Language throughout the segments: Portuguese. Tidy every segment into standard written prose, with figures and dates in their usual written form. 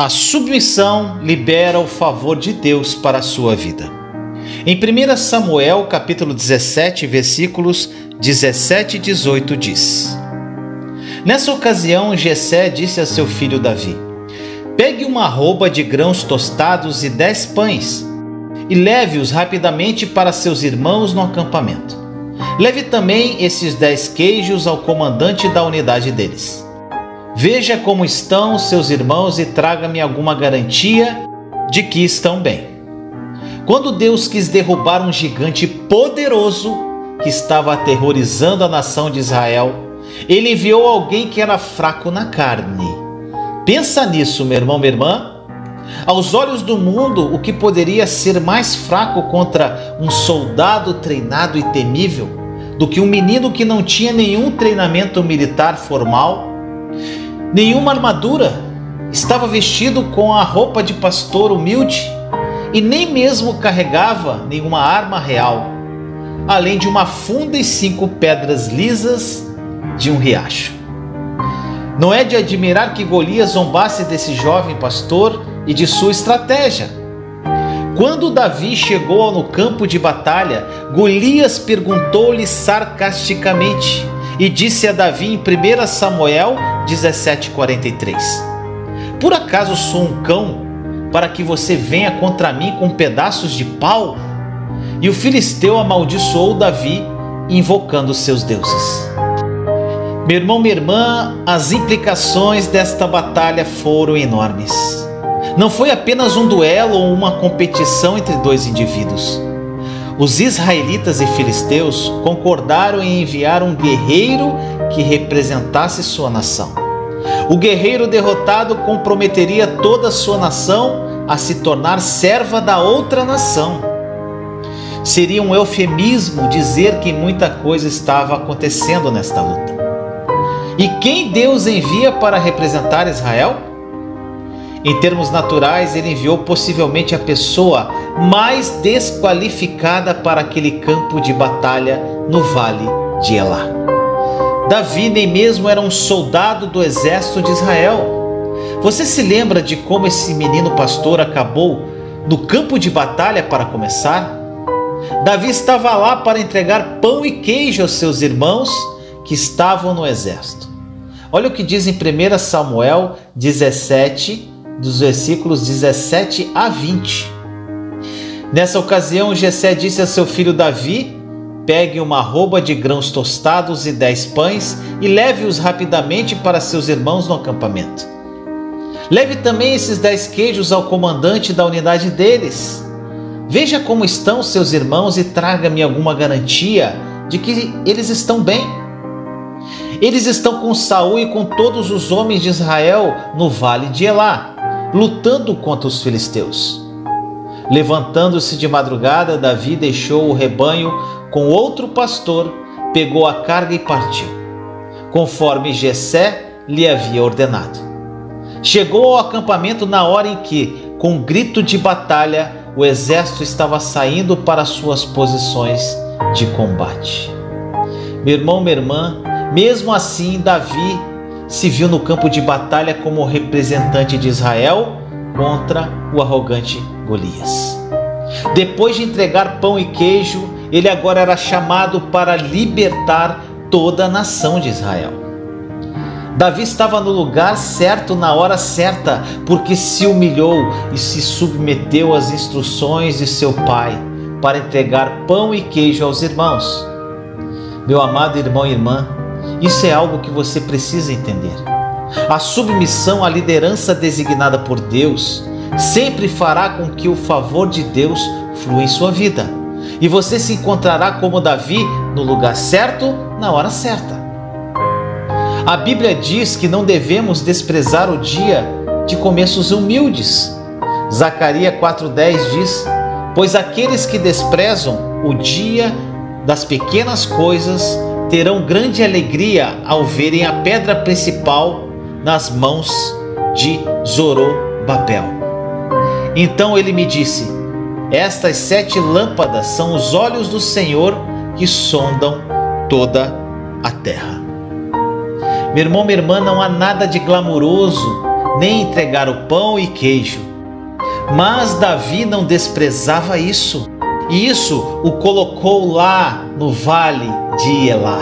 A submissão libera o favor de Deus para a sua vida. Em 1 Samuel, capítulo 17, versículos 17 e 18 diz: Nessa ocasião, Jessé disse a seu filho Davi: Pegue uma arroba de grãos tostados e 10 pães, e leve-os rapidamente para seus irmãos no acampamento. Leve também esses 10 queijos ao comandante da unidade deles. Veja como estão seus irmãos e traga-me alguma garantia de que estão bem. Quando Deus quis derrubar um gigante poderoso que estava aterrorizando a nação de Israel, Ele enviou alguém que era fraco na carne. Pensa nisso, meu irmão, minha irmã. Aos olhos do mundo, o que poderia ser mais fraco contra um soldado treinado e temível do que um menino que não tinha nenhum treinamento militar formal, nenhuma armadura, estava vestido com a roupa de pastor humilde e nem mesmo carregava nenhuma arma real, além de uma funda e 5 pedras lisas de um riacho. Não é de admirar que Golias zombasse desse jovem pastor e de sua estratégia. Quando Davi chegou no campo de batalha, Golias perguntou-lhe sarcasticamente e disse a Davi em 1 Samuel 17:43: Por acaso sou um cão para que você venha contra mim com pedaços de pau? E o filisteu amaldiçoou Davi, invocando seus deuses. Meu irmão, minha irmã, as implicações desta batalha foram enormes. Não foi apenas um duelo ou uma competição entre 2 indivíduos. Os israelitas e filisteus concordaram em enviar um guerreiro que representasse sua nação. O guerreiro derrotado comprometeria toda a sua nação a se tornar serva da outra nação. Seria um eufemismo dizer que muita coisa estava acontecendo nesta luta. E quem Deus envia para representar Israel? Em termos naturais, ele enviou possivelmente a pessoa mais desqualificada para aquele campo de batalha no vale de Elá. Davi nem mesmo era um soldado do exército de Israel. Você se lembra de como esse menino pastor acabou no campo de batalha para começar? Davi estava lá para entregar pão e queijo aos seus irmãos que estavam no exército. Olha o que diz em 1 Samuel 17, dos versículos 17 a 20. Nessa ocasião, Jessé disse a seu filho Davi: Pegue uma arroba de grãos tostados e 10 pães e leve-os rapidamente para seus irmãos no acampamento. Leve também esses 10 queijos ao comandante da unidade deles. Veja como estão seus irmãos e traga-me alguma garantia de que eles estão bem. Eles estão com Saul e com todos os homens de Israel no vale de Elá, lutando contra os filisteus. Levantando-se de madrugada, Davi deixou o rebanho com outro pastor, pegou a carga e partiu, conforme Jessé lhe havia ordenado. Chegou ao acampamento na hora em que, com um grito de batalha, o exército estava saindo para suas posições de combate. Meu irmão, minha irmã, mesmo assim, Davi se viu no campo de batalha como representante de Israel contra o arrogante Golias. Depois de entregar pão e queijo, ele agora era chamado para libertar toda a nação de Israel. Davi estava no lugar certo na hora certa, porque se humilhou e se submeteu às instruções de seu pai para entregar pão e queijo aos irmãos. Meu amado irmão e irmã, isso é algo que você precisa entender. A submissão à liderança designada por Deus sempre fará com que o favor de Deus flua em sua vida. E você se encontrará como Davi no lugar certo, na hora certa. A Bíblia diz que não devemos desprezar o dia de começos humildes. Zacarias 4:10 diz: Pois aqueles que desprezam o dia das pequenas coisas terão grande alegria ao verem a pedra principal nas mãos de Zorobabel. Então ele me disse: Estas 7 lâmpadas são os olhos do Senhor que sondam toda a terra. Meu irmão, minha irmã, não há nada de glamouroso nem entregar o pão e queijo. Mas Davi não desprezava isso, e isso o colocou lá no vale de Elá.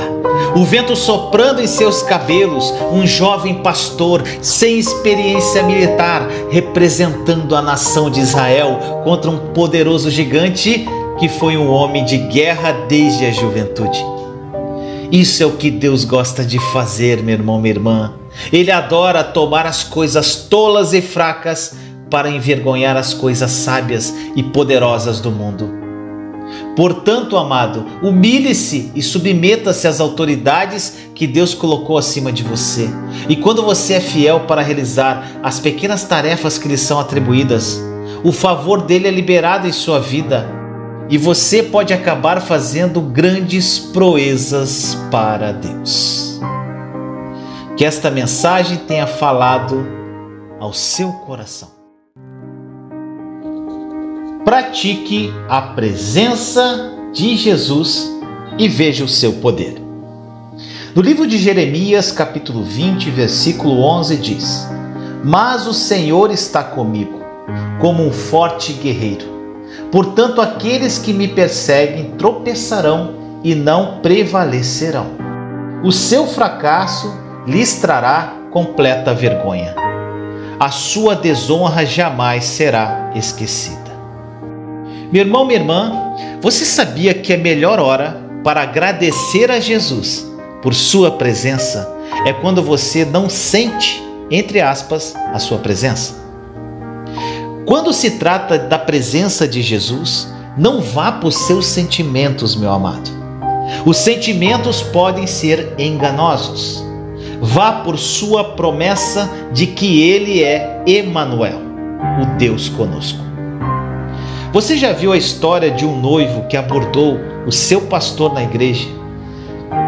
O vento soprando em seus cabelos, um jovem pastor sem experiência militar, representando a nação de Israel contra um poderoso gigante que foi um homem de guerra desde a juventude. Isso é o que Deus gosta de fazer, meu irmão, minha irmã. Ele adora tomar as coisas tolas e fracas para envergonhar as coisas sábias e poderosas do mundo. Portanto, amado, humilhe-se e submeta-se às autoridades que Deus colocou acima de você. E quando você é fiel para realizar as pequenas tarefas que lhe são atribuídas, o favor dele é liberado em sua vida e você pode acabar fazendo grandes proezas para Deus. Que esta mensagem tenha falado ao seu coração. Pratique a presença de Jesus e veja o seu poder. No livro de Jeremias, capítulo 20, versículo 11 diz: Mas o Senhor está comigo, como um forte guerreiro. Portanto, aqueles que me perseguem tropeçarão e não prevalecerão. O seu fracasso lhes trará completa vergonha. A sua desonra jamais será esquecida. Meu irmão, minha irmã, você sabia que a melhor hora para agradecer a Jesus por sua presença é quando você não sente, entre aspas, a sua presença? Quando se trata da presença de Jesus, não vá por seus sentimentos, meu amado. Os sentimentos podem ser enganosos. Vá por sua promessa de que Ele é Emanuel, o Deus conosco. Você já viu a história de um noivo que abordou o seu pastor na igreja,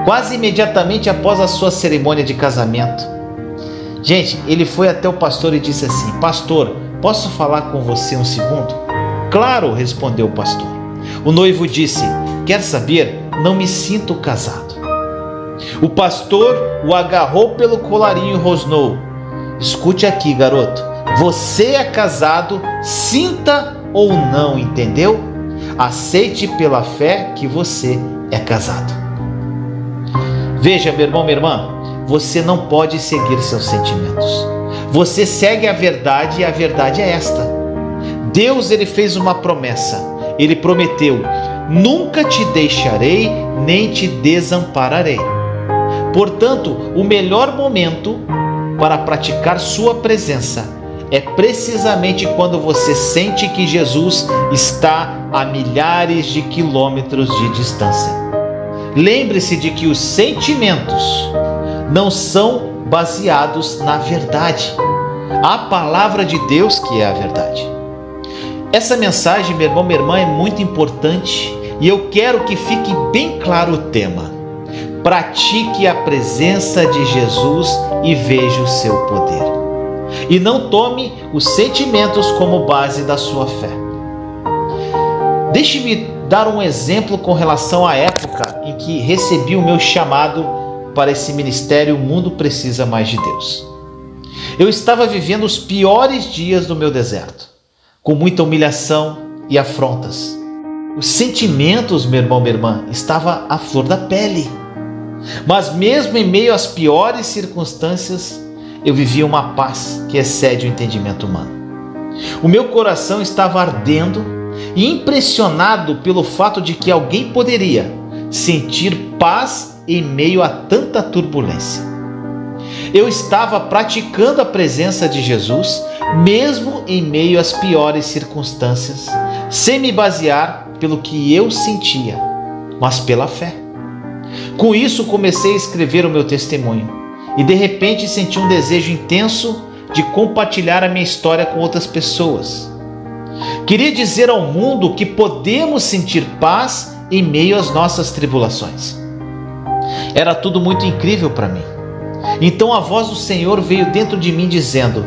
quase imediatamente após a sua cerimônia de casamento? Gente, ele foi até o pastor e disse assim: Pastor, posso falar com você um segundo? Claro, respondeu o pastor. O noivo disse: Quer saber? Não me sinto casado. O pastor o agarrou pelo colarinho e rosnou: Escute aqui, garoto. Você é casado, sinta ou não, entendeu? Aceite pela fé que você é casado. Veja, meu irmão, minha irmã, você não pode seguir seus sentimentos. Você segue a verdade e a verdade é esta. Deus, ele fez uma promessa. Ele prometeu: nunca te deixarei, nem te desampararei. Portanto, o melhor momento para praticar sua presença é precisamente quando você sente que Jesus está a milhares de quilômetros de distância. Lembre-se de que os sentimentos não são baseados na verdade. A palavra de Deus que é a verdade. Essa mensagem, meu irmão, minha irmã, é muito importante e eu quero que fique bem claro o tema. Pratique a presença de Jesus e veja o seu poder. E não tome os sentimentos como base da sua fé. Deixe-me dar um exemplo com relação à época em que recebi o meu chamado para esse ministério O Mundo Precisa Mais de Deus. Eu estava vivendo os piores dias do meu deserto, com muita humilhação e afrontas. Os sentimentos, meu irmão, minha irmã, estavam à flor da pele. Mas mesmo em meio às piores circunstâncias, eu vivia uma paz que excede o entendimento humano. O meu coração estava ardendo e impressionado pelo fato de que alguém poderia sentir paz em meio a tanta turbulência. Eu estava praticando a presença de Jesus, mesmo em meio às piores circunstâncias, sem me basear pelo que eu sentia, mas pela fé. Com isso, comecei a escrever o meu testemunho. E de repente senti um desejo intenso de compartilhar a minha história com outras pessoas. Queria dizer ao mundo que podemos sentir paz em meio às nossas tribulações. Era tudo muito incrível para mim. Então a voz do Senhor veio dentro de mim dizendo: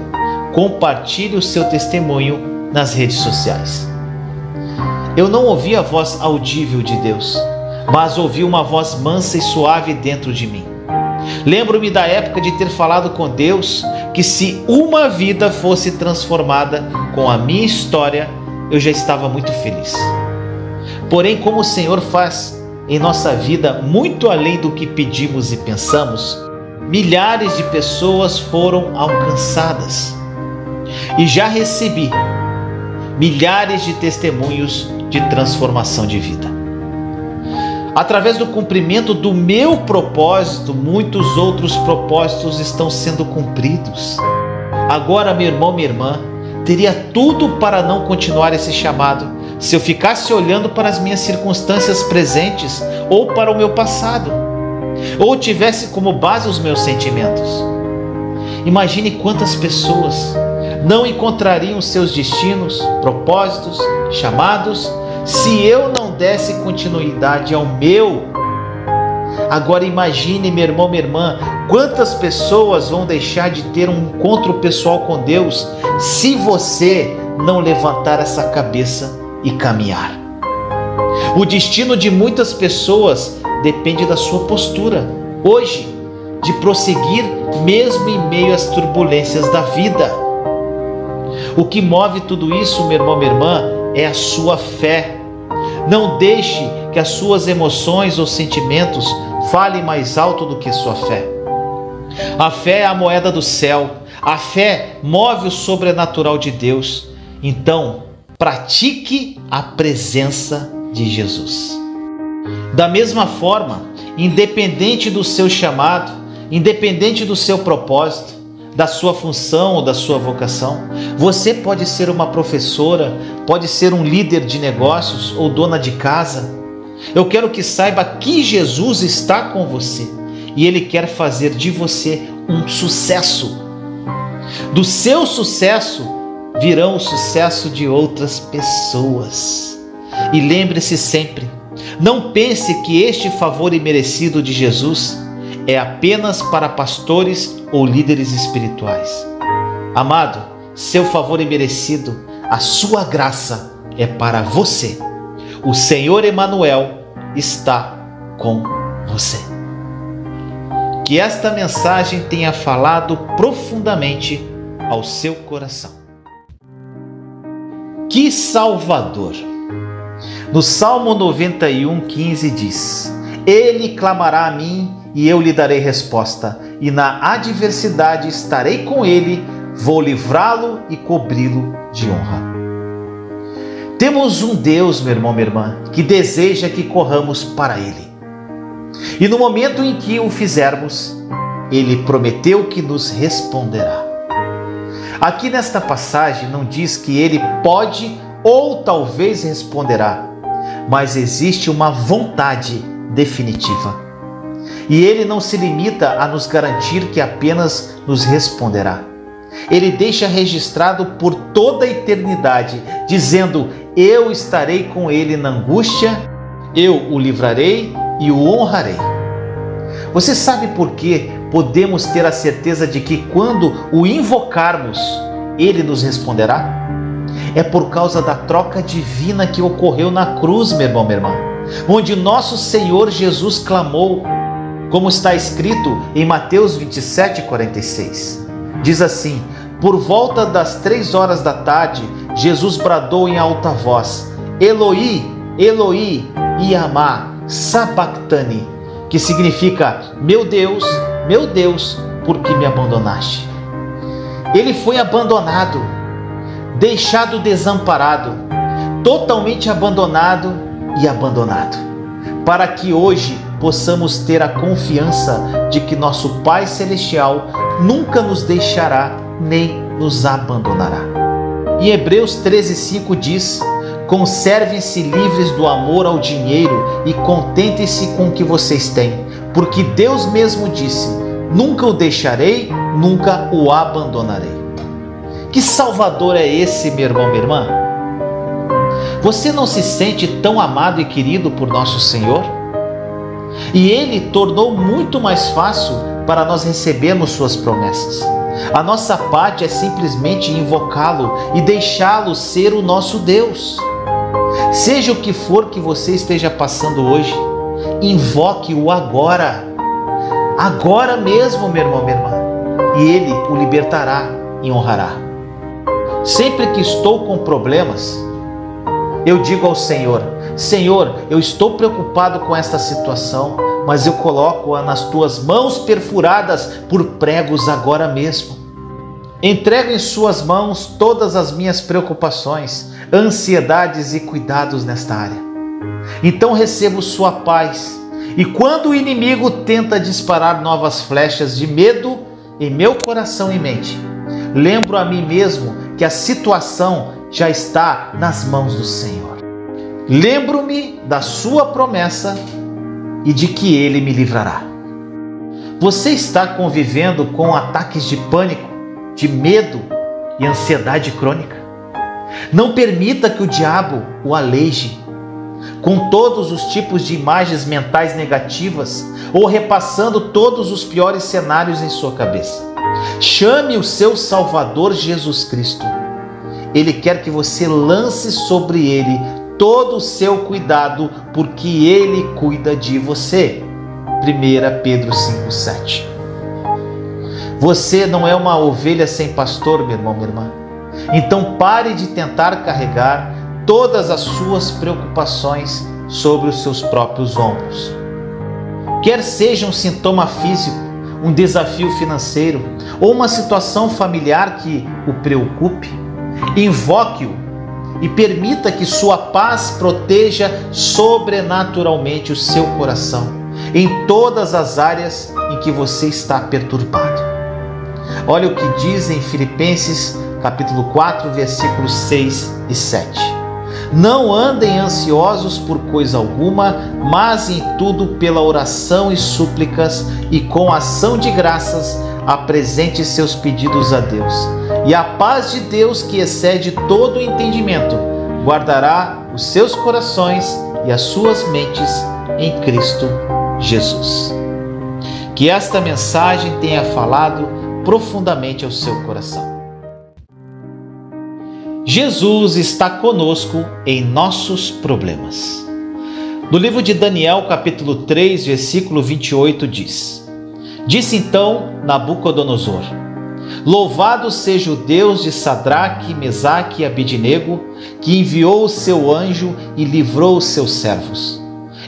compartilhe o seu testemunho nas redes sociais. Eu não ouvi a voz audível de Deus, mas ouvi uma voz mansa e suave dentro de mim. Lembro-me da época de ter falado com Deus que se uma vida fosse transformada com a minha história, eu já estava muito feliz. Porém, como o Senhor faz em nossa vida muito além do que pedimos e pensamos, milhares de pessoas foram alcançadas. E já recebi milhares de testemunhos de transformação de vida. Através do cumprimento do meu propósito, muitos outros propósitos estão sendo cumpridos. Agora, meu irmão, minha irmã, teria tudo para não continuar esse chamado se eu ficasse olhando para as minhas circunstâncias presentes ou para o meu passado, ou tivesse como base os meus sentimentos. Imagine quantas pessoas não encontrariam seus destinos, propósitos, chamados, se eu não desse continuidade ao meu. Agora imagine, meu irmão, minha irmã, quantas pessoas vão deixar de ter um encontro pessoal com Deus se você não levantar essa cabeça e caminhar. O destino de muitas pessoas depende da sua postura, hoje, de prosseguir mesmo em meio às turbulências da vida. O que move tudo isso, meu irmão, minha irmã, é a sua fé. Não deixe que as suas emoções ou sentimentos falem mais alto do que sua fé. A fé é a moeda do céu. A fé move o sobrenatural de Deus. Então, pratique a presença de Jesus. Da mesma forma, independente do seu chamado, independente do seu propósito, da sua função ou da sua vocação, você pode ser uma professora, pode ser um líder de negócios ou dona de casa. Eu quero que saiba que Jesus está com você e Ele quer fazer de você um sucesso. Do seu sucesso virão o sucesso de outras pessoas. E lembre-se sempre, não pense que este favor imerecido de Jesus é apenas para pastores ou líderes espirituais. Amado, seu favor imerecido, a sua graça é para você. O Senhor Emanuel está com você. Que esta mensagem tenha falado profundamente ao seu coração. Que Salvador! No Salmo 91:15 diz: Ele clamará a mim e eu lhe darei resposta, e na adversidade estarei com ele, vou livrá-lo e cobri-lo de honra. Temos um Deus, meu irmão, minha irmã, que deseja que corramos para Ele. E no momento em que o fizermos, Ele prometeu que nos responderá. Aqui nesta passagem não diz que Ele pode ou talvez responderá, mas existe uma vontade definitiva. E Ele não se limita a nos garantir que apenas nos responderá. Ele deixa registrado por toda a eternidade, dizendo: eu estarei com ele na angústia, eu o livrarei e o honrarei. Você sabe por que podemos ter a certeza de que quando o invocarmos, ele nos responderá? É por causa da troca divina que ocorreu na cruz, meu irmão, minha irmã, onde nosso Senhor Jesus clamou, como está escrito em Mateus 27:46. Diz assim: por volta das 3 horas da tarde, Jesus bradou em alta voz: Eloi, Eloi, lama sabachthani, que significa: meu Deus, por que me abandonaste? Ele foi abandonado, deixado desamparado, totalmente abandonado, para que hoje possamos ter a confiança de que nosso Pai Celestial nunca nos deixará nem nos abandonará. Em Hebreus 13:5 diz: conservem-se livres do amor ao dinheiro e contentem-se com o que vocês têm, porque Deus mesmo disse: nunca o deixarei, nunca o abandonarei. Que Salvador é esse, meu irmão, minha irmã? Você não se sente tão amado e querido por nosso Senhor? E Ele tornou muito mais fácil para nós recebermos suas promessas. A nossa parte é simplesmente invocá-lo e deixá-lo ser o nosso Deus. Seja o que for que você esteja passando hoje, invoque-o agora. agora mesmo, meu irmão, minha irmã, e Ele o libertará e honrará. Sempre que estou com problemas, eu digo ao Senhor: Senhor, eu estou preocupado com esta situação, mas eu coloco-a nas tuas mãos perfuradas por pregos agora mesmo. Entrego em suas mãos todas as minhas preocupações, ansiedades e cuidados nesta área. Então recebo sua paz, e quando o inimigo tenta disparar novas flechas de medo em meu coração e mente, lembro a mim mesmo que a situação já está nas mãos do Senhor. Lembro-me da sua promessa e de que Ele me livrará. Você está convivendo com ataques de pânico, de medo e ansiedade crônica? Não permita que o diabo o aleije com todos os tipos de imagens mentais negativas ou repassando todos os piores cenários em sua cabeça. Chame o seu Salvador Jesus Cristo. Ele quer que você lance sobre Ele todo o seu cuidado, porque Ele cuida de você. 1 Pedro 5,7. Você não é uma ovelha sem pastor, meu irmão, minha irmã. Então pare de tentar carregar todas as suas preocupações sobre os seus próprios ombros. Quer seja um sintoma físico, um desafio financeiro ou uma situação familiar que o preocupe, invoque-o e permita que sua paz proteja sobrenaturalmente o seu coração em todas as áreas em que você está perturbado. Olha o que diz em Filipenses capítulo 4, versículos 6 e 7. Não andem ansiosos por coisa alguma, mas em tudo pela oração e súplicas e com ação de graças apresente seus pedidos a Deus. E a paz de Deus, que excede todo o entendimento, guardará os seus corações e as suas mentes em Cristo Jesus. Que esta mensagem tenha falado profundamente ao seu coração. Jesus está conosco em nossos problemas. No livro de Daniel, capítulo 3, versículo 28, diz: Disse então Nabucodonosor: Louvado seja o Deus de Sadraque, Mesaque e Abednego, que enviou o seu anjo e livrou os seus servos.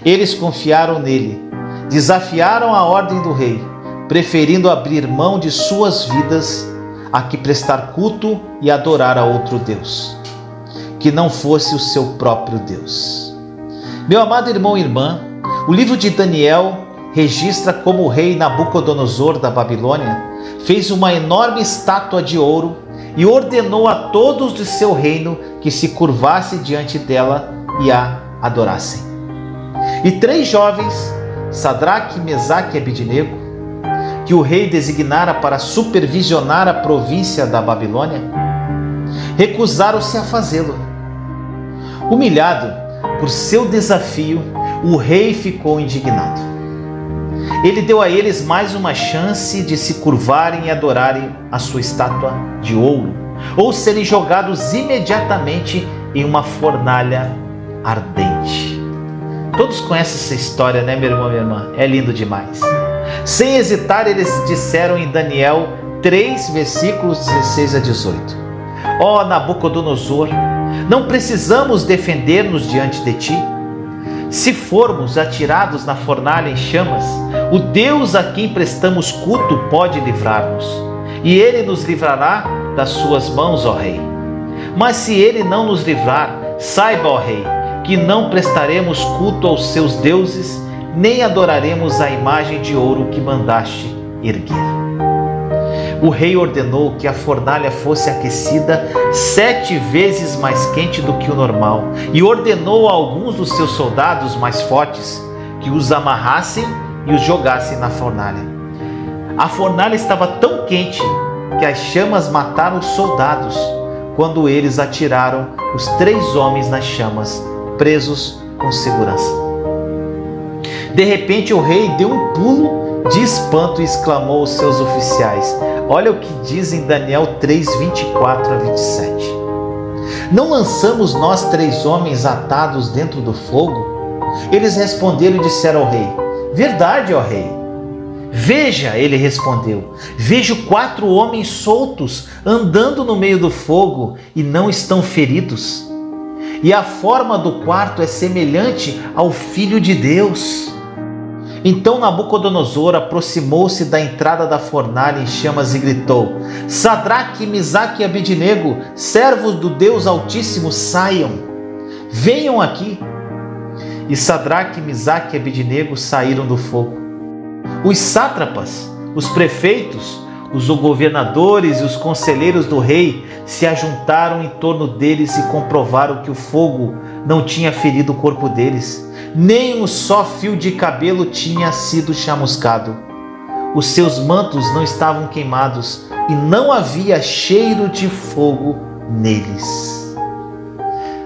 Eles confiaram nele, desafiaram a ordem do rei, preferindo abrir mão de suas vidas a que prestar culto e adorar a outro Deus, que não fosse o seu próprio Deus. Meu amado irmão e irmã, o livro de Daniel registra como o rei Nabucodonosor da Babilônia fez uma enorme estátua de ouro e ordenou a todos de seu reino que se curvassem diante dela e a adorassem. E 3 jovens, Sadraque, Mesaque e Abednego, que o rei designara para supervisionar a província da Babilônia, recusaram-se a fazê-lo. Humilhado por seu desafio, o rei ficou indignado. Ele deu a eles mais uma chance de se curvarem e adorarem a sua estátua de ouro, ou serem jogados imediatamente em uma fornalha ardente. Todos conhecem essa história, né, meu irmão, minha irmã? É lindo demais. Sem hesitar, eles disseram em Daniel 3, versículos 16 a 18: Ó Nabucodonosor, não precisamos defender-nos diante de ti? Se formos atirados na fornalha em chamas, o Deus a quem prestamos culto pode livrar-nos, e Ele nos livrará das suas mãos, ó Rei. Mas se Ele não nos livrar, saiba, ó Rei, que não prestaremos culto aos seus deuses, nem adoraremos a imagem de ouro que mandaste erguer. O rei ordenou que a fornalha fosse aquecida 7 vezes mais quente do que o normal e ordenou a alguns dos seus soldados mais fortes que os amarrassem e os jogassem na fornalha. A fornalha estava tão quente que as chamas mataram os soldados quando eles atiraram os 3 homens nas chamas, presos com segurança. De repente o rei deu um pulo de espanto e exclamou aos seus oficiais: Olha o que diz em Daniel 3, 24 a 27. Não lançamos nós 3 homens atados dentro do fogo? Eles responderam e disseram ao rei: Verdade, ó rei. Veja, ele respondeu, vejo 4 homens soltos andando no meio do fogo e não estão feridos. E a forma do quarto é semelhante ao Filho de Deus. Então Nabucodonosor aproximou-se da entrada da fornalha em chamas e gritou: Sadraque, Mesaque e Abednego, servos do Deus Altíssimo, saiam, venham aqui. E Sadraque, Mesaque e Abednego saíram do fogo. Os sátrapas, os prefeitos, os governadores e os conselheiros do rei se ajuntaram em torno deles e comprovaram que o fogo não tinha ferido o corpo deles, nem um só fio de cabelo tinha sido chamuscado. Os seus mantos não estavam queimados e não havia cheiro de fogo neles.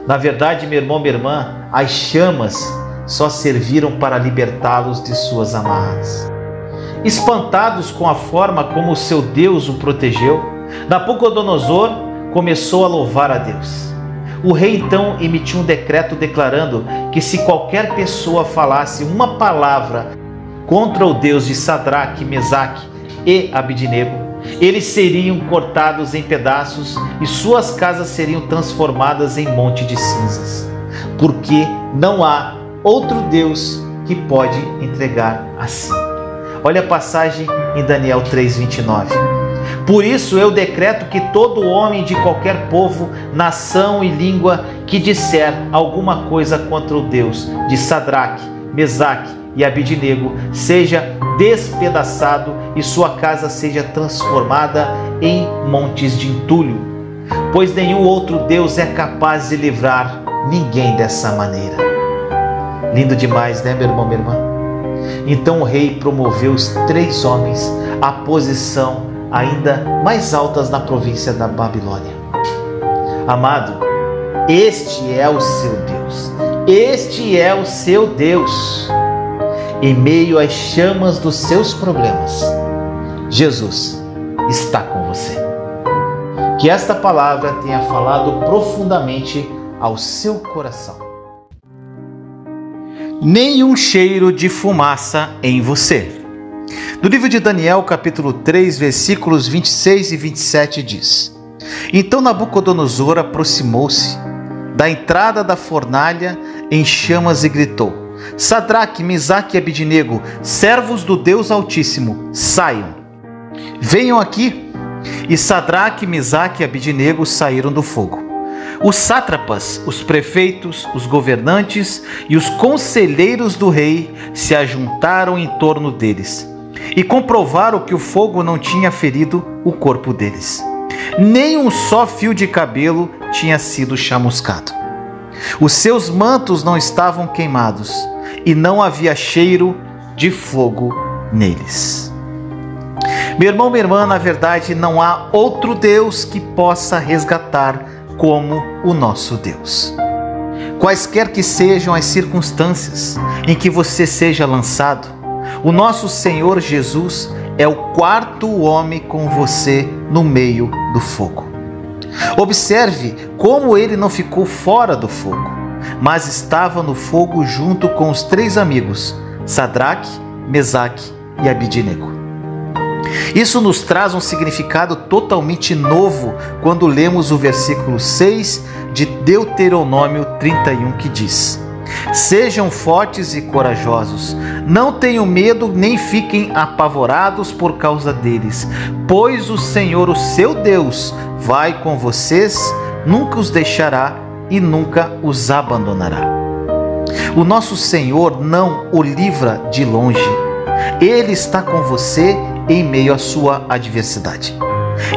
Na verdade, meu irmão, minha irmã, as chamas só serviram para libertá-los de suas amarras. Espantados com a forma como o seu Deus o protegeu, Nabucodonosor começou a louvar a Deus. O rei então emitiu um decreto declarando que se qualquer pessoa falasse uma palavra contra o Deus de Sadraque, Mesaque e Abednego, eles seriam cortados em pedaços e suas casas seriam transformadas em monte de cinzas, porque não há outro Deus que pode entregar assim. Olha a passagem em Daniel 3:29. Por isso eu decreto que todo homem de qualquer povo, nação e língua que disser alguma coisa contra o Deus de Sadraque, Mesaque e Abednego seja despedaçado e sua casa seja transformada em montes de entulho, pois nenhum outro Deus é capaz de livrar ninguém dessa maneira. Lindo demais, né, meu irmão, minha irmã? Então o rei promoveu os 3 homens à posição ainda mais altas na província da Babilônia. Amado, este é o seu Deus. Este é o seu Deus. Em meio às chamas dos seus problemas, Jesus está com você. Que esta palavra tenha falado profundamente ao seu coração. Nenhum cheiro de fumaça em você. No livro de Daniel, capítulo 3, versículos 26 e 27 diz: Então Nabucodonosor aproximou-se da entrada da fornalha em chamas e gritou: Sadraque, Mesaque e Abednego, servos do Deus Altíssimo, saiam, venham aqui. E Sadraque, Mesaque e Abednego saíram do fogo. Os sátrapas, os prefeitos, os governantes e os conselheiros do rei se ajuntaram em torno deles e comprovaram que o fogo não tinha ferido o corpo deles. Nem um só fio de cabelo tinha sido chamuscado. Os seus mantos não estavam queimados e não havia cheiro de fogo neles. Meu irmão, minha irmã, na verdade não há outro Deus que possa resgatar como o nosso Deus. Quaisquer que sejam as circunstâncias em que você seja lançado, o nosso Senhor Jesus é o 4º homem com você no meio do fogo. Observe como ele não ficou fora do fogo, mas estava no fogo junto com os 3 amigos, Sadraque, Mesaque e Abednego. Isso nos traz um significado totalmente novo quando lemos o versículo 6 de Deuteronômio 31, que diz: Sejam fortes e corajosos, não tenham medo nem fiquem apavorados por causa deles, pois o Senhor, o seu Deus, vai com vocês, nunca os deixará e nunca os abandonará. O nosso Senhor não o livra de longe, Ele está com você em meio à sua adversidade.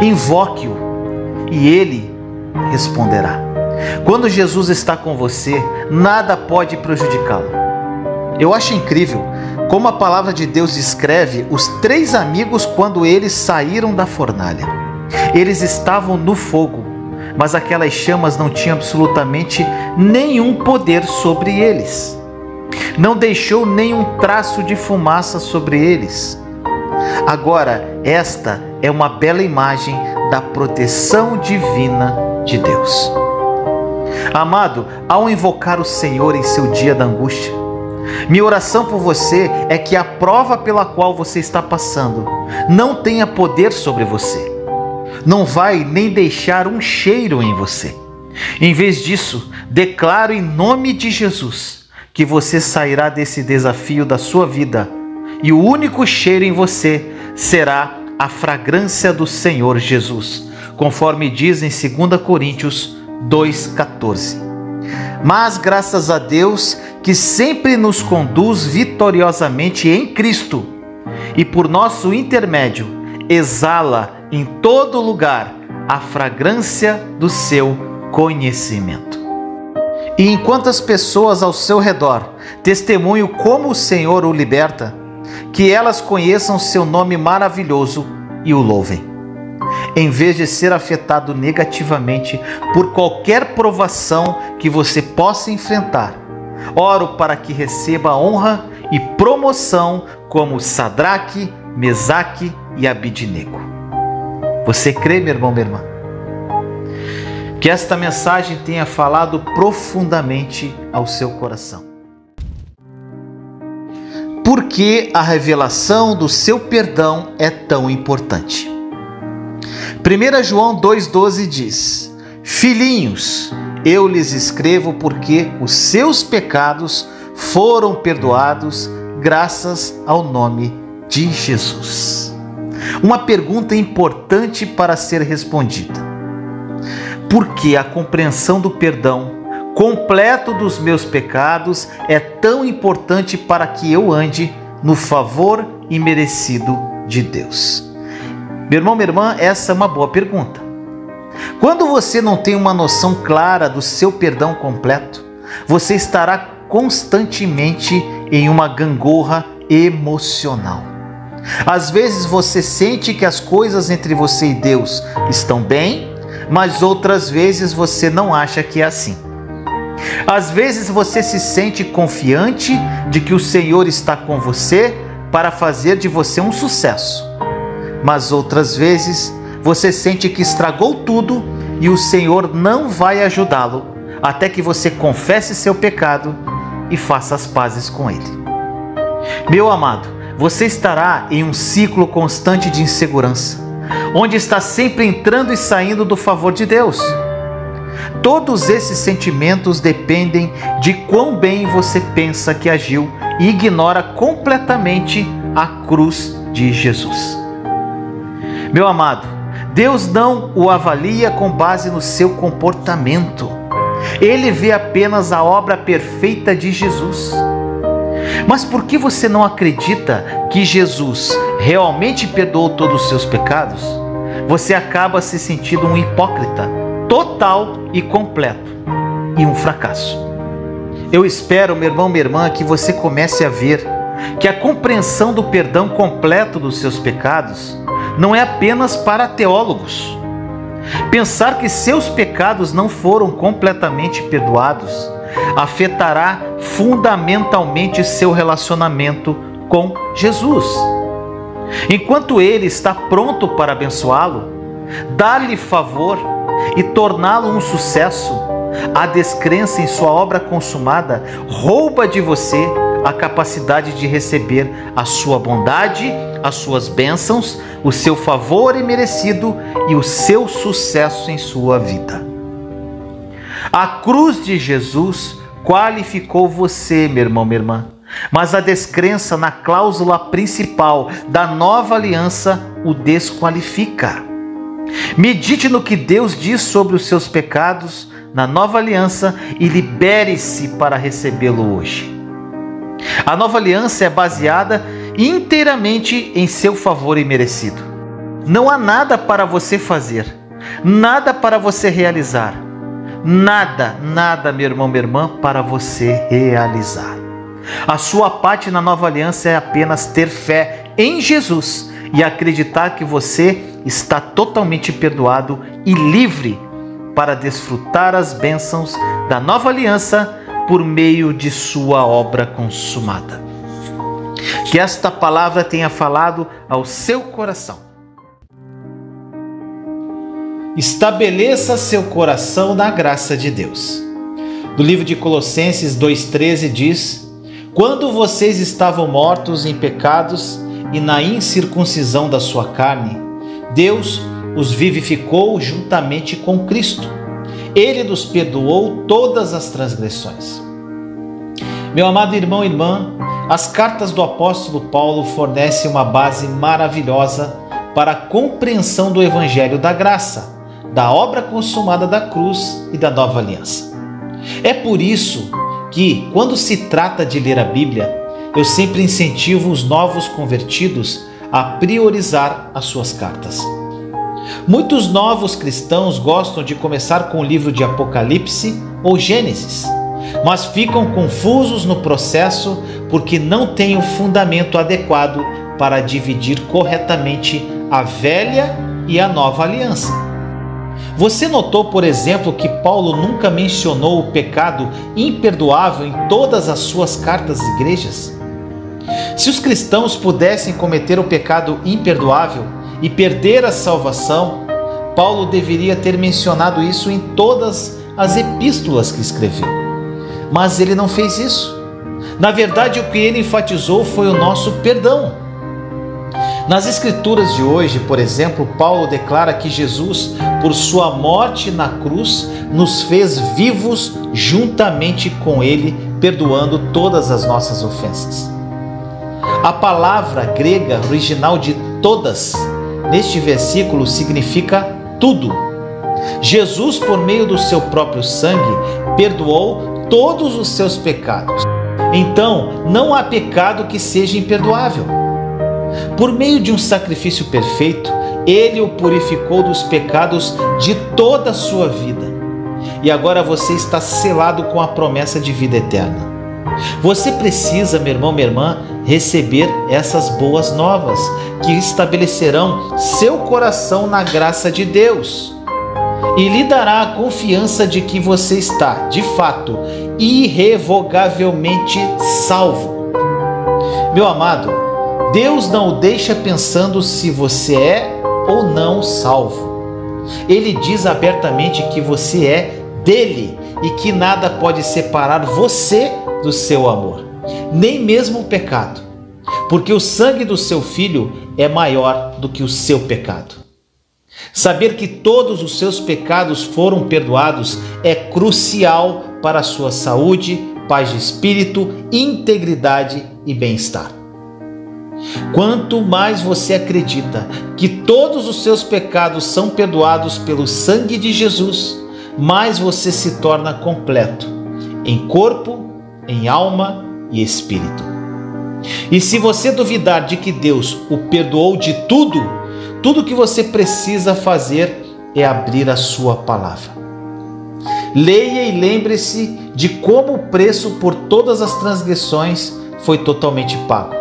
Invoque-o e Ele responderá. Quando Jesus está com você, nada pode prejudicá-lo. Eu acho incrível como a palavra de Deus descreve os 3 amigos quando eles saíram da fornalha. Eles estavam no fogo, mas aquelas chamas não tinham absolutamente nenhum poder sobre eles. Não deixou nenhum traço de fumaça sobre eles. Agora, esta é uma bela imagem da proteção divina de Deus. Amado, ao invocar o Senhor em seu dia da angústia, Minha oração por você é que a prova pela qual você está passando não tenha poder sobre você. Não vai nem deixar um cheiro em você. Em vez disso, declaro em nome de Jesus que você sairá desse desafio da sua vida e o único cheiro em você será a fragrância do Senhor Jesus, conforme diz em 2 Coríntios 2,14. Mas graças a Deus que sempre nos conduz vitoriosamente em Cristo e por nosso intermédio exala em todo lugar a fragrância do seu conhecimento. E enquanto as pessoas ao seu redor testemunham como o Senhor o liberta, que elas conheçam seu nome maravilhoso e o louvem. Em vez de ser afetado negativamente por qualquer provação que você possa enfrentar, oro para que receba honra e promoção como Sadraque, Mesaque e Abidnego. Você crê, meu irmão, minha irmã? Que esta mensagem tenha falado profundamente ao seu coração. Por que a revelação do seu perdão é tão importante? 1 João 2,12 diz: Filhinhos, eu lhes escrevo porque os seus pecados foram perdoados graças ao nome de Jesus. Uma pergunta importante para ser respondida. Por que a compreensão do perdão completo dos meus pecados é tão importante para que eu ande no favor imerecido de Deus? Meu irmão, minha irmã, essa é uma boa pergunta. Quando você não tem uma noção clara do seu perdão completo, você estará constantemente em uma gangorra emocional. Às vezes você sente que as coisas entre você e Deus estão bem, mas outras vezes você não acha que é assim. Às vezes você se sente confiante de que o Senhor está com você para fazer de você um sucesso. Mas outras vezes você sente que estragou tudo e o Senhor não vai ajudá-lo até que você confesse seu pecado e faça as pazes com ele. Meu amado, você estará em um ciclo constante de insegurança, onde está sempre entrando e saindo do favor de Deus. Todos esses sentimentos dependem de quão bem você pensa que agiu e ignora completamente a cruz de Jesus. Meu amado, Deus não o avalia com base no seu comportamento. Ele vê apenas a obra perfeita de Jesus. Mas por que você não acredita que Jesus realmente perdoou todos os seus pecados? Você acaba se sentindo um hipócrita total e completo e um fracasso. Eu espero, meu irmão, minha irmã, que você comece a ver que a compreensão do perdão completo dos seus pecados não é apenas para teólogos. Pensar que seus pecados não foram completamente perdoados afetará fundamentalmente seu relacionamento com Jesus. Enquanto Ele está pronto para abençoá-lo, dar-lhe favor e torná-lo um sucesso, a descrença em sua obra consumada rouba de você a capacidade de receber a sua bondade, as suas bênçãos, o seu favor imerecido e o seu sucesso em sua vida. A cruz de Jesus qualificou você, meu irmão, minha irmã, mas a descrença na cláusula principal da nova aliança o desqualifica. Medite no que Deus diz sobre os seus pecados na nova aliança e libere-se para recebê-lo hoje. A nova aliança é baseada inteiramente em seu favor imerecido. Não há nada para você fazer, nada para você realizar, nada, meu irmão, minha irmã, para você realizar. A sua parte na nova aliança é apenas ter fé em Jesus e acreditar que você está totalmente perdoado e livre para desfrutar as bênçãos da nova aliança por meio de sua obra consumada. Que esta palavra tenha falado ao seu coração. Estabeleça seu coração na graça de Deus. No livro de Colossenses 2,13 diz: Quando vocês estavam mortos em pecados e na incircuncisão da sua carne, Deus os vivificou juntamente com Cristo. Ele nos perdoou todas as transgressões. Meu amado irmão e irmã, as cartas do apóstolo Paulo fornecem uma base maravilhosa para a compreensão do Evangelho da Graça, da obra consumada da cruz e da nova aliança. É por isso que, quando se trata de ler a Bíblia, eu sempre incentivo os novos convertidos a priorizar as suas cartas. Muitos novos cristãos gostam de começar com o livro de Apocalipse ou Gênesis, mas ficam confusos no processo porque não têm o fundamento adequado para dividir corretamente a velha e a nova aliança. Você notou, por exemplo, que Paulo nunca mencionou o pecado imperdoável em todas as suas cartas às igrejas? Se os cristãos pudessem cometer o pecado imperdoável e perder a salvação, Paulo deveria ter mencionado isso em todas as epístolas que escreveu. Mas ele não fez isso. Na verdade, o que ele enfatizou foi o nosso perdão. Nas Escrituras de hoje, por exemplo, Paulo declara que Jesus, por sua morte na cruz, nos fez vivos juntamente com Ele, perdoando todas as nossas ofensas. A palavra grega original de todas, neste versículo, significa tudo. Jesus, por meio do seu próprio sangue, perdoou todos os seus pecados. Então, não há pecado que seja imperdoável. Por meio de um sacrifício perfeito, Ele o purificou dos pecados de toda a sua vida. E agora você está selado com a promessa de vida eterna. Você precisa, meu irmão, minha irmã, receber essas boas novas que estabelecerão seu coração na graça de Deus e lhe dará a confiança de que você está, de fato, irrevogavelmente salvo. Meu amado, Deus não o deixa pensando se você é ou não salvo. Ele diz abertamente que você é dele e que nada pode separar você do seu amor, nem mesmo o pecado, porque o sangue do seu filho é maior do que o seu pecado. Saber que todos os seus pecados foram perdoados é crucial para a sua saúde, paz de espírito, integridade e bem-estar. Quanto mais você acredita que todos os seus pecados são perdoados pelo sangue de Jesus, mais você se torna completo em corpo, em alma e espírito. E se você duvidar de que Deus o perdoou de tudo, tudo que você precisa fazer é abrir a sua palavra. Leia e lembre-se de como o preço por todas as transgressões foi totalmente pago.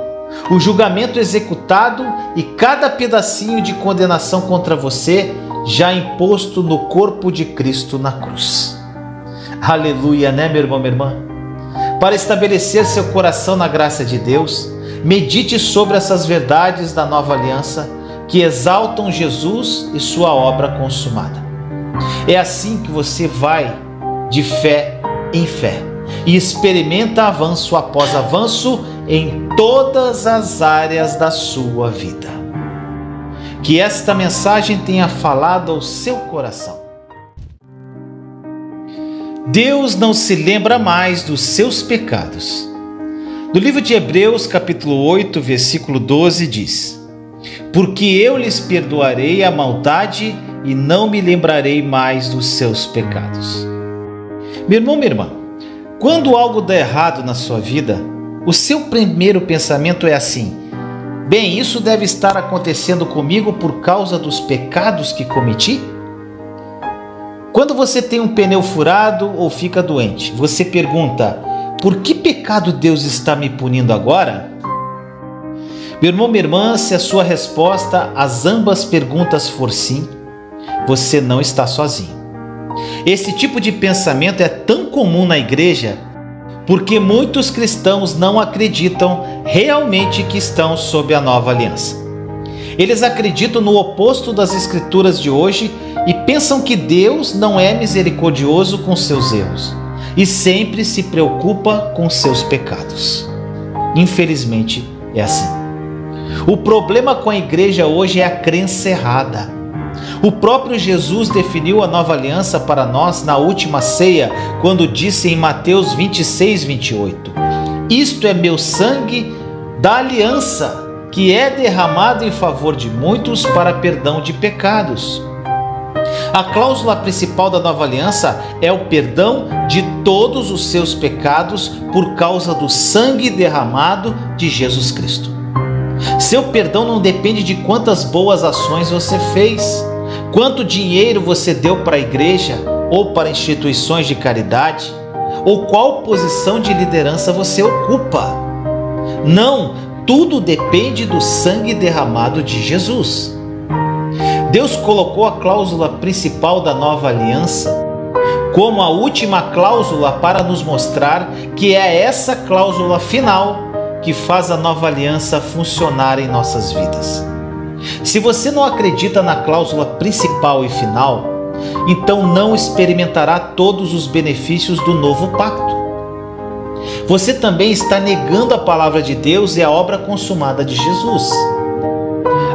O julgamento executado e cada pedacinho de condenação contra você já imposto no corpo de Cristo na cruz. Aleluia, né, meu irmão, minha irmã? Para estabelecer seu coração na graça de Deus, medite sobre essas verdades da nova aliança que exaltam Jesus e sua obra consumada. É assim que você vai de fé em fé e experimenta avanço após avanço em todas as áreas da sua vida. Que esta mensagem tenha falado ao seu coração. Deus não se lembra mais dos seus pecados. No livro de Hebreus, capítulo 8, versículo 12, diz: porque eu lhes perdoarei a maldade e não me lembrarei mais dos seus pecados. Meu irmão, minha irmã, quando algo dá errado na sua vida, o seu primeiro pensamento é assim: bem, isso deve estar acontecendo comigo por causa dos pecados que cometi? Quando você tem um pneu furado ou fica doente, você pergunta: por que pecado Deus está me punindo agora? Meu irmão, minha irmã, se a sua resposta às ambas perguntas for sim, você não está sozinho. Esse tipo de pensamento é tão comum na igreja porque muitos cristãos não acreditam realmente que estão sob a nova aliança. Eles acreditam no oposto das escrituras de hoje e pensam que Deus não é misericordioso com seus erros e sempre se preocupa com seus pecados. Infelizmente é assim. O problema com a igreja hoje é a crença errada. O próprio Jesus definiu a nova aliança para nós na última ceia, quando disse em Mateus 26, 28: "Isto é meu sangue da aliança, que é derramado em favor de muitos para perdão de pecados." A cláusula principal da nova aliança é o perdão de todos os seus pecados por causa do sangue derramado de Jesus Cristo. Seu perdão não depende de quantas boas ações você fez, quanto dinheiro você deu para a igreja ou para instituições de caridade, ou qual posição de liderança você ocupa. Não, tudo depende do sangue derramado de Jesus. Deus colocou a cláusula principal da nova aliança como a última cláusula para nos mostrar que é essa cláusula final que faz a nova aliança funcionar em nossas vidas. Se você não acredita na cláusula principal e final, então não experimentará todos os benefícios do novo pacto. Você também está negando a palavra de Deus e a obra consumada de Jesus.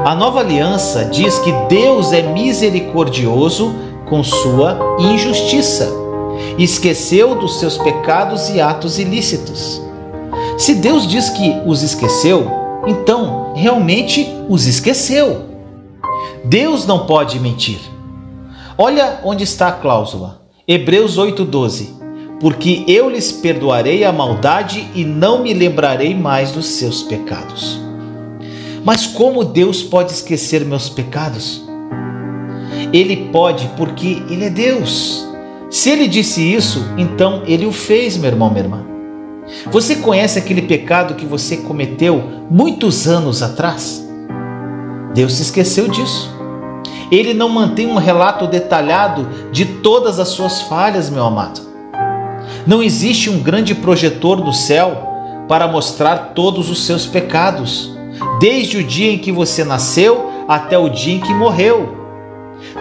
A nova aliança diz que Deus é misericordioso com sua injustiça e esqueceu dos seus pecados e atos ilícitos. Se Deus diz que os esqueceu, então realmente os esqueceu. Deus não pode mentir. Olha onde está a cláusula. Hebreus 8:12. Porque eu lhes perdoarei a maldade e não me lembrarei mais dos seus pecados. Mas como Deus pode esquecer meus pecados? Ele pode porque Ele é Deus. Se Ele disse isso, então Ele o fez, meu irmão, minha irmã. Você conhece aquele pecado que você cometeu muitos anos atrás? Deus se esqueceu disso. Ele não mantém um relato detalhado de todas as suas falhas, meu amado. Não existe um grande projetor do céu para mostrar todos os seus pecados, desde o dia em que você nasceu até o dia em que morreu.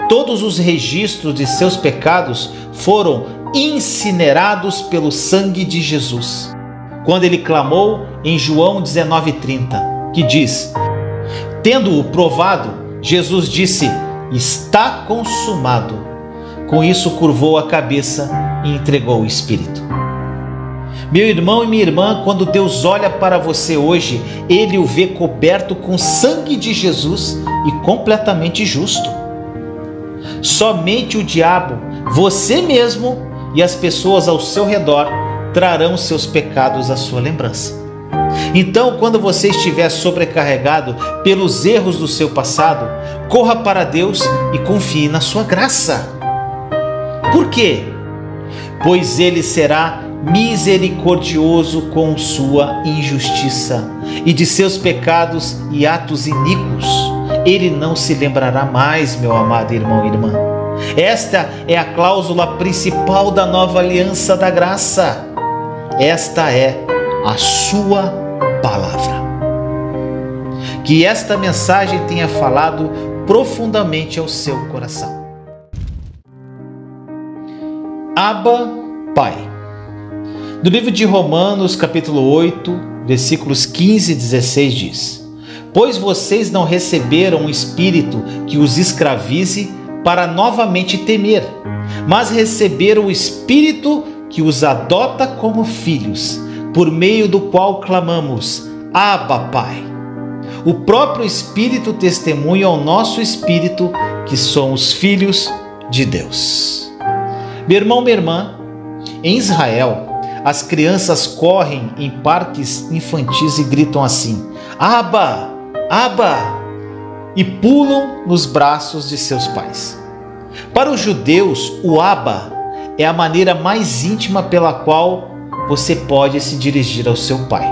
Todos os registros de seus pecados foram incinerados pelo sangue de Jesus, quando ele clamou em João 19:30, que diz: tendo-o provado, Jesus disse: está consumado. Com isso curvou a cabeça e entregou o Espírito. Meu irmão e minha irmã, quando Deus olha para você hoje, Ele o vê coberto com o sangue de Jesus e completamente justo. Somente o diabo, você mesmo e as pessoas ao seu redor trarão seus pecados à sua lembrança. Então, quando você estiver sobrecarregado pelos erros do seu passado, corra para Deus e confie na sua graça. Por quê? Pois Ele será misericordioso com sua injustiça, e de seus pecados e atos iníquos Ele não se lembrará mais, meu amado irmão e irmã. Esta é a cláusula principal da nova aliança da graça. Esta é a sua palavra. Que esta mensagem tenha falado profundamente ao seu coração. Abba, Pai. No livro de Romanos, capítulo 8, versículos 15 e 16 diz: pois vocês não receberam um espírito que os escravize para novamente temer, mas receberam o Espírito que os adota como filhos, por meio do qual clamamos: Abba, Pai. O próprio Espírito testemunha ao nosso espírito que somos filhos de Deus. Meu irmão, minha irmã, em Israel, as crianças correm em parques infantis e gritam assim: Abba, Abba, e pulam nos braços de seus pais. Para os judeus, o Abba é a maneira mais íntima pela qual você pode se dirigir ao seu pai.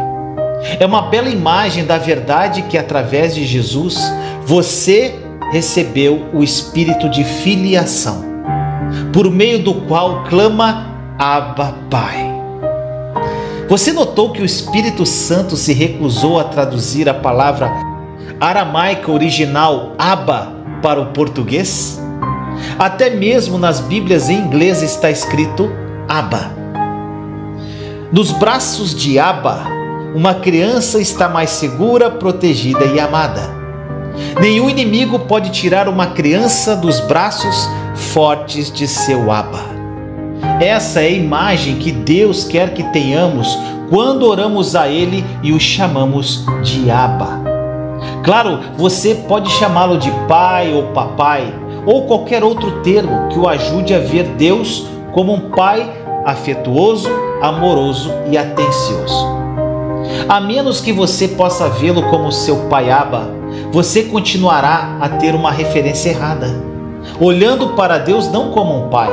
É uma bela imagem da verdade que, através de Jesus, você recebeu o espírito de filiação, por meio do qual clama: Abba, Pai. Você notou que o Espírito Santo se recusou a traduzir a palavra aramaica original Abba para o português? Até mesmo nas Bíblias em inglês está escrito Abba. Nos braços de Abba, uma criança está mais segura, protegida e amada. Nenhum inimigo pode tirar uma criança dos braços fortes de seu Abba. Essa é a imagem que Deus quer que tenhamos quando oramos a Ele e o chamamos de Abba. Claro, você pode chamá-lo de pai ou papai, ou qualquer outro termo que o ajude a ver Deus como um pai afetuoso, amoroso e atencioso. A menos que você possa vê-lo como seu pai Abba, você continuará a ter uma referência errada, olhando para Deus não como um pai,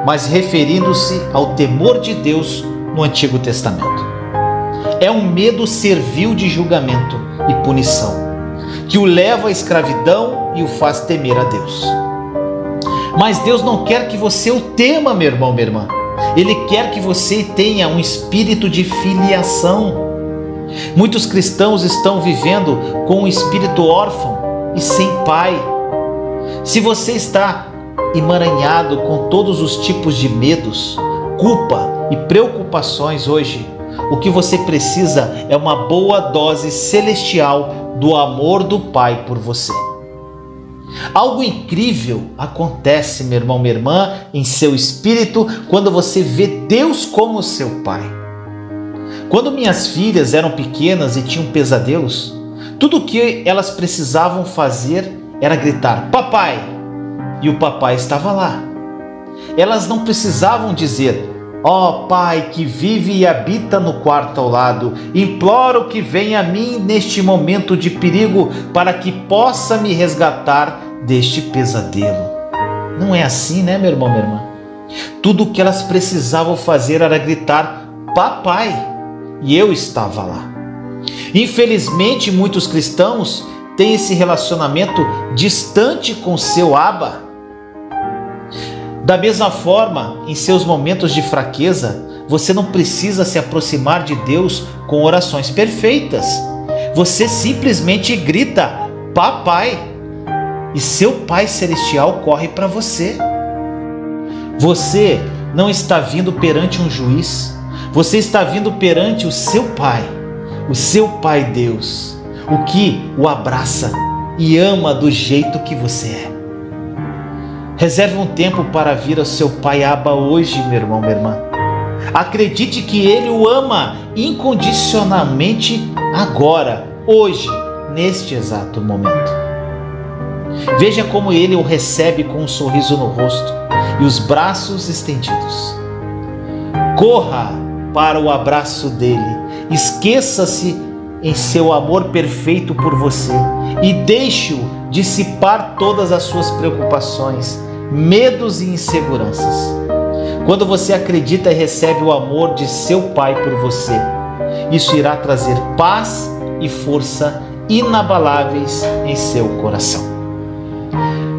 mas referindo-se ao temor de Deus no Antigo Testamento. É um medo servil de julgamento e punição, que o leva à escravidão e o faz temer a Deus. Mas Deus não quer que você o tema, meu irmão, minha irmã. Ele quer que você tenha um espírito de filiação. Muitos cristãos estão vivendo com um espírito órfão e sem pai. Se você está emaranhado com todos os tipos de medos, culpa e preocupações hoje, o que você precisa é uma boa dose celestial do amor do Pai por você. Algo incrível acontece, meu irmão, minha irmã, em seu espírito quando você vê Deus como seu Pai. Quando minhas filhas eram pequenas e tinham pesadelos, tudo o que elas precisavam fazer era gritar papai, e o papai estava lá. Elas não precisavam dizer: ó Pai que vive e habita no quarto ao lado, imploro que venha a mim neste momento de perigo para que possa me resgatar deste pesadelo. Não é assim, né, meu irmão, minha irmã? Tudo o que elas precisavam fazer era gritar papai, e eu estava lá. Infelizmente, muitos cristãos têm esse relacionamento distante com seu Abba. Da mesma forma, em seus momentos de fraqueza, você não precisa se aproximar de Deus com orações perfeitas. Você simplesmente grita papai, e seu Pai Celestial corre para você. Você não está vindo perante um juiz, você está vindo perante o seu Pai Deus, o que o abraça e ama do jeito que você é. Reserve um tempo para vir ao seu Pai Abba hoje, meu irmão, minha irmã. Acredite que Ele o ama incondicionalmente agora, hoje, neste exato momento. Veja como Ele o recebe com um sorriso no rosto e os braços estendidos. Corra para o abraço dele, esqueça-se em seu amor perfeito por você e deixe-o dissipar todas as suas preocupações, medos e inseguranças. Quando você acredita e recebe o amor de seu Pai por você, isso irá trazer paz e força inabaláveis em seu coração.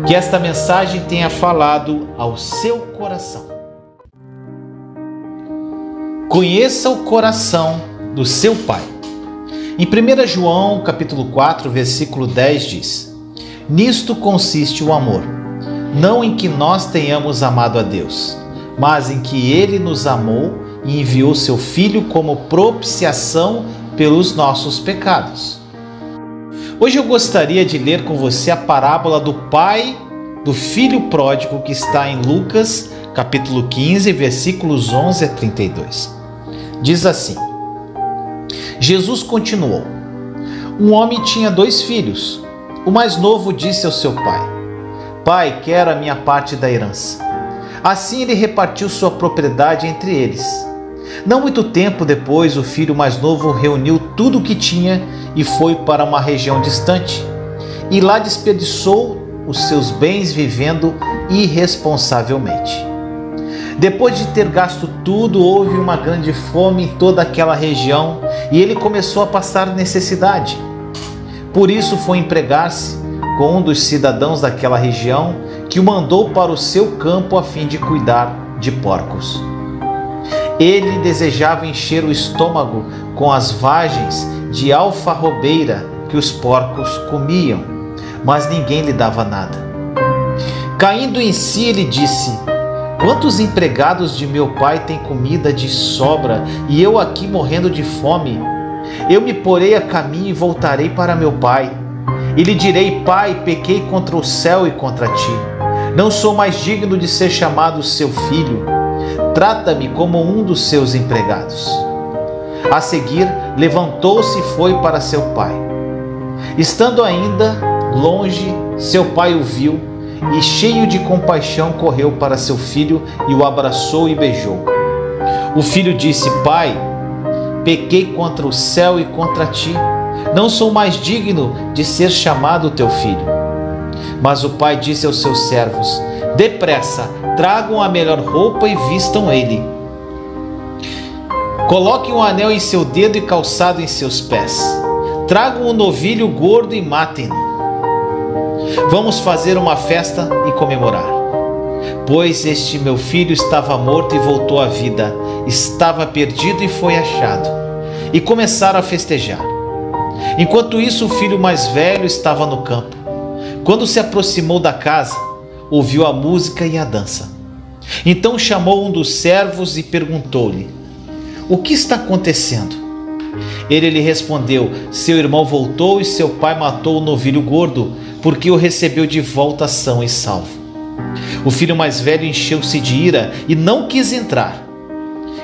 Que esta mensagem tenha falado ao seu coração. Conheça o coração do seu Pai. Em 1 João capítulo 4, versículo 10 diz: nisto consiste o amor, não em que nós tenhamos amado a Deus, mas em que Ele nos amou e enviou seu Filho como propiciação pelos nossos pecados. Hoje eu gostaria de ler com você a parábola do pai do filho pródigo que está em Lucas capítulo 15, versículos 11 a 32. Diz assim: Jesus continuou: um homem tinha 2 filhos. O mais novo disse ao seu pai: Pai, quero a minha parte da herança. Assim ele repartiu sua propriedade entre eles. Não muito tempo depois, o filho mais novo reuniu tudo o que tinha e foi para uma região distante. E lá desperdiçou os seus bens vivendo irresponsavelmente. Depois de ter gasto tudo, houve uma grande fome em toda aquela região e ele começou a passar necessidade. Por isso foi empregar-se com um dos cidadãos daquela região, que o mandou para o seu campo a fim de cuidar de porcos. Ele desejava encher o estômago com as vagens de alfarrobeira que os porcos comiam, mas ninguém lhe dava nada. Caindo em si, ele disse: quantos empregados de meu pai têm comida de sobra e eu aqui morrendo de fome? eu me porei a caminho e voltarei para meu pai. E lhe direi: Pai, pequei contra o céu e contra ti. Não sou mais digno de ser chamado seu filho. Trata-me como um dos seus empregados. A seguir, levantou-se e foi para seu pai. Estando ainda longe, seu pai o viu e, cheio de compaixão, correu para seu filho e o abraçou e beijou. O filho disse: Pai, pequei contra o céu e contra ti. Não sou mais digno de ser chamado teu filho. Mas o pai disse aos seus servos: Depressa, tragam a melhor roupa e vistam ele. Coloquem um anel em seu dedo e calçado em seus pés. Tragam um novilho gordo e matem-no. Vamos fazer uma festa e comemorar. Pois este meu filho estava morto e voltou à vida, estava perdido e foi achado. E começaram a festejar. Enquanto isso, o filho mais velho estava no campo. Quando se aproximou da casa, ouviu a música e a dança. Então chamou um dos servos e perguntou-lhe: O que está acontecendo? Ele lhe respondeu: Seu irmão voltou e seu pai matou o novilho gordo, porque o recebeu de volta são e salvo. O filho mais velho encheu-se de ira e não quis entrar.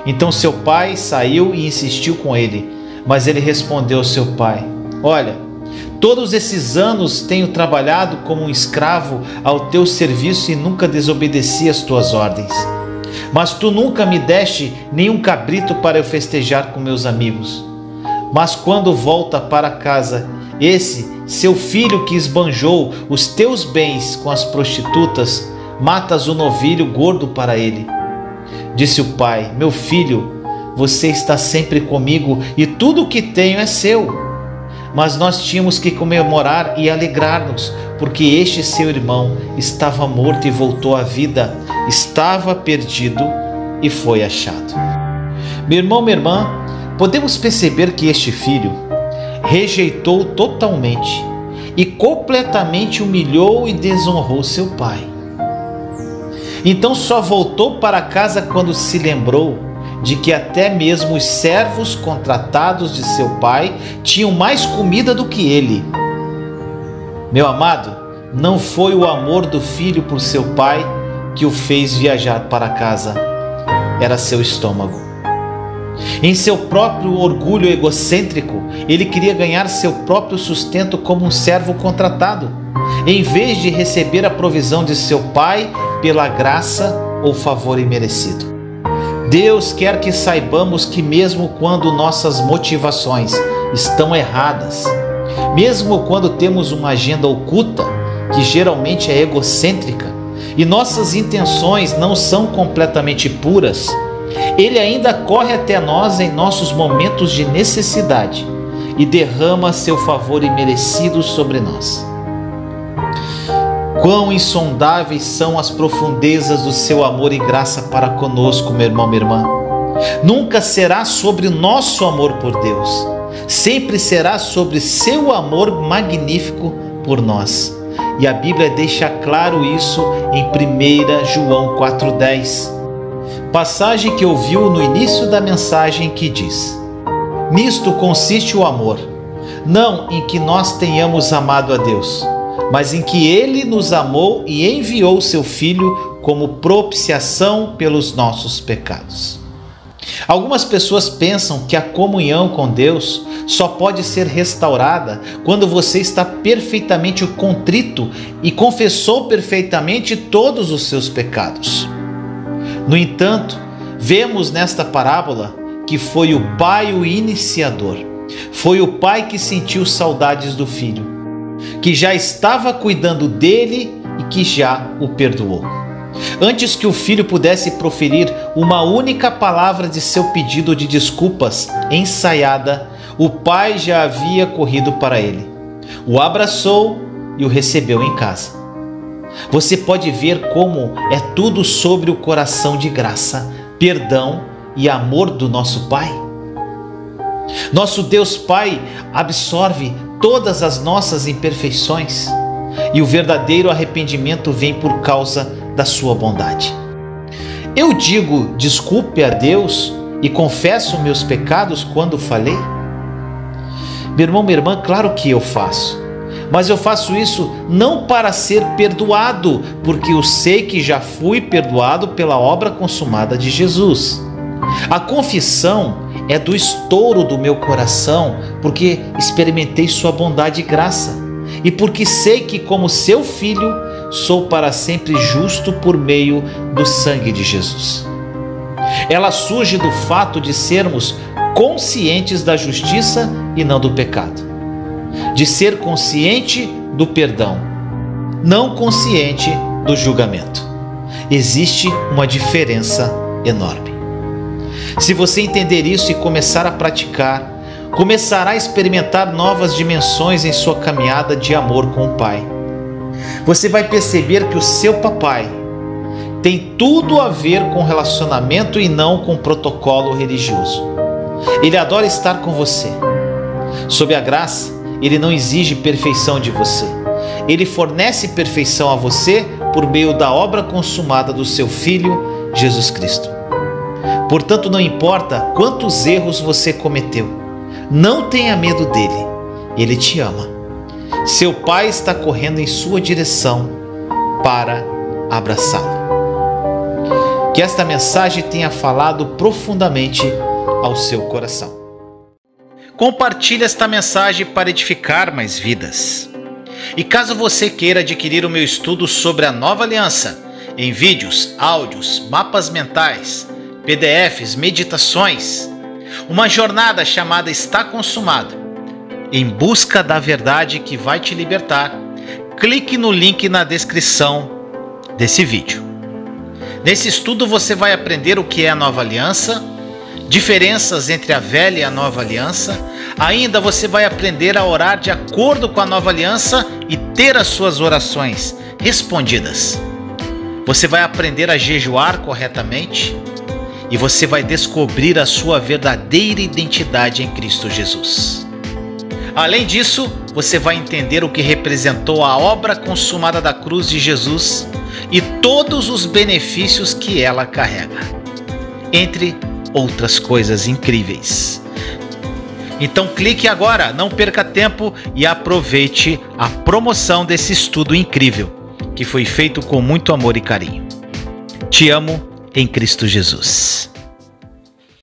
Então seu pai saiu e insistiu com ele, mas ele respondeu ao seu pai: Olha, todos esses anos tenho trabalhado como um escravo ao teu serviço e nunca desobedeci às tuas ordens. Mas tu nunca me deste nenhum cabrito para eu festejar com meus amigos. Mas quando volta para casa, esse seu filho que esbanjou os teus bens com as prostitutas, matas o novilho gordo para ele. Disse o pai: Meu filho, você está sempre comigo e tudo o que tenho é seu. Mas nós tínhamos que comemorar e alegrar-nos, porque este seu irmão estava morto e voltou à vida, estava perdido e foi achado. Meu irmão, minha irmã, podemos perceber que este filho rejeitou totalmente e completamente humilhou e desonrou seu pai. Então só voltou para casa quando se lembrou de que até mesmo os servos contratados de seu pai tinham mais comida do que ele. Meu amado, não foi o amor do filho por seu pai que o fez viajar para casa, era seu estômago. Em seu próprio orgulho egocêntrico, ele queria ganhar seu próprio sustento como um servo contratado, em vez de receber a provisão de seu pai pela graça ou favor imerecido. Deus quer que saibamos que mesmo quando nossas motivações estão erradas, mesmo quando temos uma agenda oculta, que geralmente é egocêntrica, e nossas intenções não são completamente puras, Ele ainda corre até nós em nossos momentos de necessidade e derrama seu favor imerecido sobre nós. Quão insondáveis são as profundezas do seu amor e graça para conosco, meu irmão, minha irmã. Nunca será sobre nosso amor por Deus, sempre será sobre seu amor magnífico por nós. E a Bíblia deixa claro isso em 1 João 4,10, passagem que ouviu no início da mensagem, que diz: Nisto consiste o amor, não em que nós tenhamos amado a Deus, mas em que Ele nos amou e enviou seu Filho como propiciação pelos nossos pecados. Algumas pessoas pensam que a comunhão com Deus só pode ser restaurada quando você está perfeitamente contrito e confessou perfeitamente todos os seus pecados. No entanto, vemos nesta parábola que foi o pai o iniciador. Foi o pai que sentiu saudades do filho, que já estava cuidando dele e que já o perdoou. Antes que o filho pudesse proferir uma única palavra de seu pedido de desculpas ensaiada, o pai já havia corrido para ele, o abraçou e o recebeu em casa. Você pode ver como é tudo sobre o coração de graça, perdão e amor do nosso Pai. Nosso Deus Pai absorve todas as nossas imperfeições e o verdadeiro arrependimento vem por causa da sua bondade. Eu digo desculpe a Deus e confesso meus pecados quando falhei? Meu irmão, minha irmã, claro que eu faço. Mas eu faço isso não para ser perdoado, porque eu sei que já fui perdoado pela obra consumada de Jesus. A confissão é do estouro do meu coração, porque experimentei sua bondade e graça, e porque sei que, como seu filho, sou para sempre justo por meio do sangue de Jesus. Ela surge do fato de sermos conscientes da justiça e não do pecado, de ser consciente do perdão, não consciente do julgamento. Existe uma diferença enorme. Se você entender isso e começar a praticar, começará a experimentar novas dimensões em sua caminhada de amor com o Pai. Você vai perceber que o seu papai tem tudo a ver com relacionamento e não com protocolo religioso. Ele adora estar com você. Sob a graça, ele não exige perfeição de você. Ele fornece perfeição a você por meio da obra consumada do seu Filho, Jesus Cristo. Portanto, não importa quantos erros você cometeu, não tenha medo dele. Ele te ama. Seu Pai está correndo em sua direção para abraçá-lo. Que esta mensagem tenha falado profundamente ao seu coração. Compartilhe esta mensagem para edificar mais vidas. E caso você queira adquirir o meu estudo sobre a Nova Aliança, em vídeos, áudios, mapas mentais, PDFs, meditações, uma jornada chamada Está Consumado, em busca da verdade que vai te libertar, clique no link na descrição desse vídeo. Nesse estudo você vai aprender o que é a Nova Aliança, diferenças entre a Velha e a Nova Aliança. Ainda você vai aprender a orar de acordo com a Nova Aliança e ter as suas orações respondidas. Você vai aprender a jejuar corretamente e você vai descobrir a sua verdadeira identidade em Cristo Jesus. Além disso, você vai entender o que representou a obra consumada da cruz de Jesus e todos os benefícios que ela carrega, entre outras coisas incríveis. Então clique agora, não perca tempo e aproveite a promoção desse estudo incrível, que foi feito com muito amor e carinho. Te amo em Cristo Jesus.